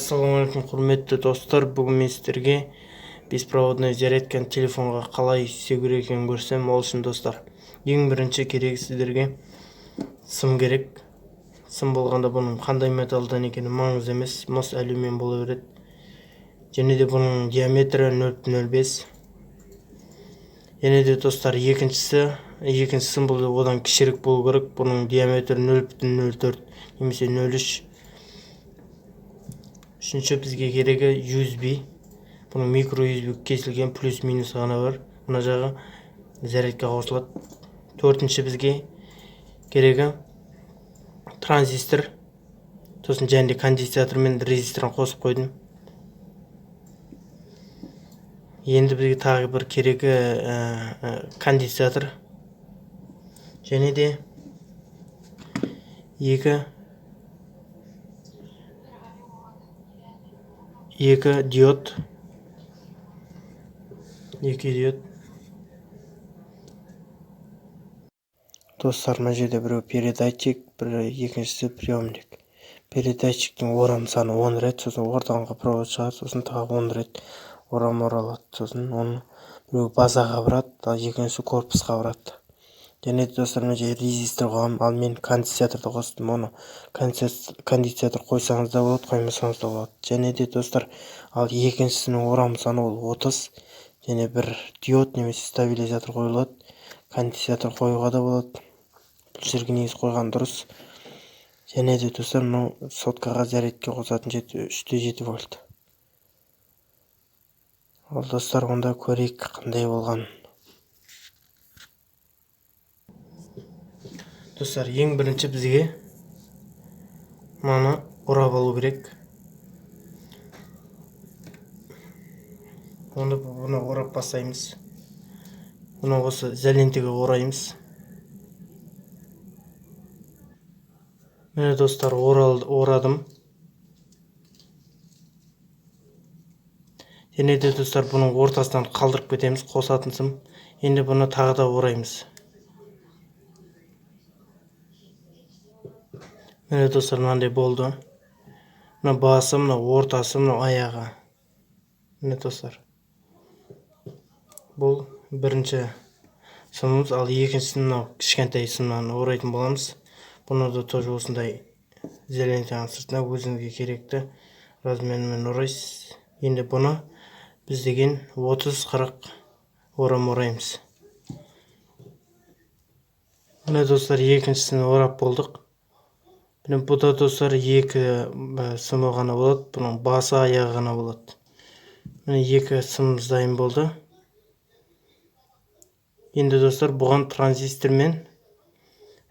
Ассалаумағалейкум, құрметті достар. Бүгін мен сіздерге беспроводной зарядканы телефонға қалай істеу керек екенін көрсем. Ол үшін достар, ең бірінші керек сіздерге сым керек. Сым болғанда бұның қандай металдан екені маңызды емес, мыс алюмин бола береді. Және де бұның диаметрі 0,05. Және де достар, екінші сым бұл одан кішірек болу керек. Бұның диаметрі 0,04 немесе 0,3. Үшінші бізге керегі USB. Бұның микро USB кесілген плюс минус ғана бар. Мына жағы зарядка қосылады. Төртінші бізге керегі транзистор. Сосын және де конденсатор мен резисторын қосып қойдым. Енді бізге тағы бір керегі конденсатор. Және де екі диод. Достар, мына жерде біреу передатчик, екіншісі приемник. Передатчиктің орам саны 10 рет, сосын ортаңғы провод шығады, сосын тағы 10 рет орам оралады. Сосын оны біреу базаға барады, ал екіншісі корпусқа барады. Және достар, мына жерде резистор қойғам, ал мен конденсаторды қостым. Оны конденсатор қойсаңыз да болады, қоймасаңыз да болады. Және де достар, ал екіншісінің орам саны ол 30. Және бір диод немесе стабилизатор қойылады. Конденсатор қоюға да болады. Бұл жерге негізі қойған дұрыс. Және де достар, мынау соткаға зарядке қосатын 3,7 вольт. Ал достар, онда көрейік қандай болған. Достар, ең бірінші бізге мынаны орап алу керек. Оны бұны орап бастаймыз. Бұны осы изолентаға ораймыз. Міне достар, орадым. Және де достар, бұның ортасынан қалдырып кетеміз, қосатын сым. Енді бұны тағы да ораймыз. Міне достар, мынандай болды. Мына басы, мына ортасы, мына аяғы. Міне достар, бұл бірінші сымымыз, ал екіншісін мынау кішкентай сымнан орайтын боламыз. Бұны да тоже осындай изолентаның сыртына өзіңізге керекті размермен орайсыз. Енді бұны біз деген 30-40 орам ораймыз. Міне достар, екіншісін орап болдық. Бұда достар, екі сымы ғана болады. Бұның басы, аяғы ғана болады. Міне екі сымымыз дайын болды. Енді достар, бұған транзистор мен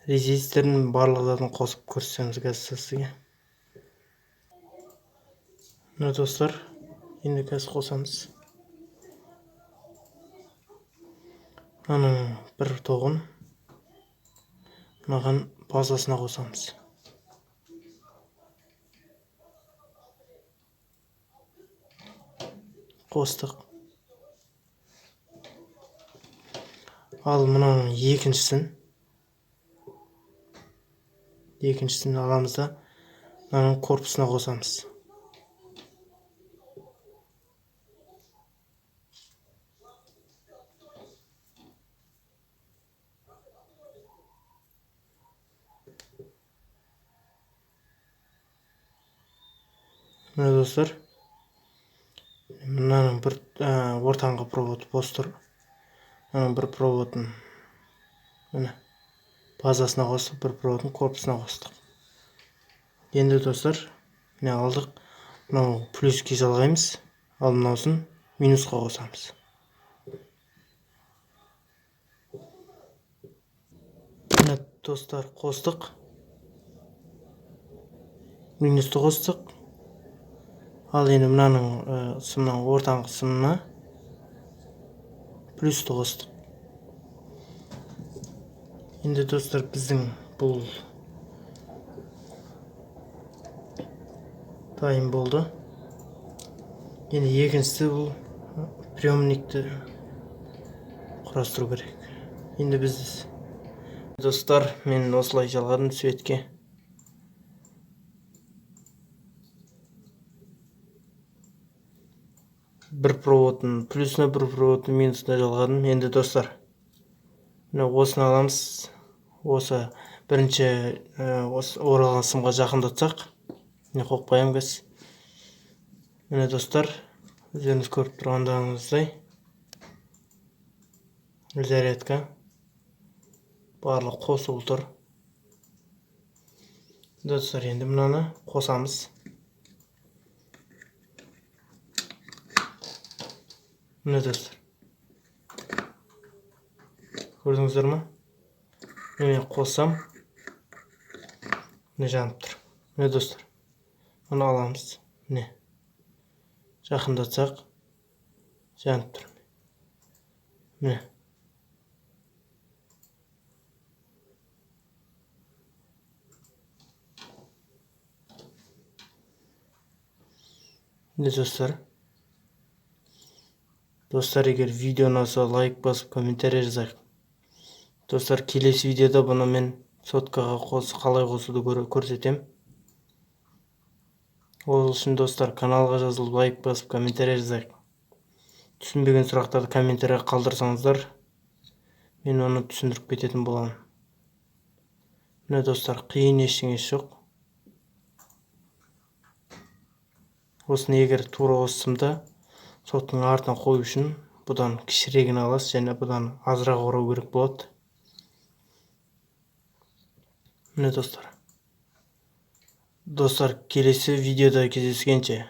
резисторын барлық затын қосып көрсетеміз қазір сізге. Міне достар, енді қазір қосамыз. Мынаның бір тоғын мынаған базасына қосамыз. Қостық. Ал мынаның екіншісін аламыз да мынаның корпусына қосамыз. Міне достар, мынаның бір ортаңғы провод бос тұр. Мынаның бір проводын базасына қостық, бір проводын корпусына қостық. Енді достар, міне алдық. Мынау плюске жалғаймыз, ал мынаусын минусқа қосамыз. Міне достар, қостық. Минусты қостық. Ал енді мынаның сымның ортаңғы сымына плюсті қостық. Енді достар, біздің бұл дайын болды. Енді екіншісі бұл приемникті құрастыру керек. Енді біз достар, мен осылай жалғадым светке. бір проводын плюсына, бір проводын минусына жалғадым. Енді достар, міне осыны аламыз. Осы бірінші осы оралған сымға жақындатсақ, міне қойып қоямын біз. Міне достар, өздеріңіз көріп тұрғандарыңыздай зарядка барлық қосылып тұр. Достар, енді мынаны қосамыз. Міне достар, көрдіңіздер ма? Міне қоссам, міне жанып тұр. Міне достар, мұны аламыз. Міне жақындатсақ жанып тұр. Міне достар, егер видео ұнаса, лайк басып, комментарий жазайық. Достар, келесі видеода бұны мен соткаға қалай қосуды көрсетем. Ол үшін достар, каналға жазылып, лайк басып, комментарий жазайық. Түсінбеген сұрақтарды комментарийға қалдырсаңыздар, мен оны түсіндіріп кететін боламын. Міне достар, қиын ештеңесі жоқ. Осыны егер тура қоссамда, соттың артына қою үшін бұдан кішірегін аласыз, және бұдан азырақ орау керек болады. Міне достар, келесі видеода кездескенше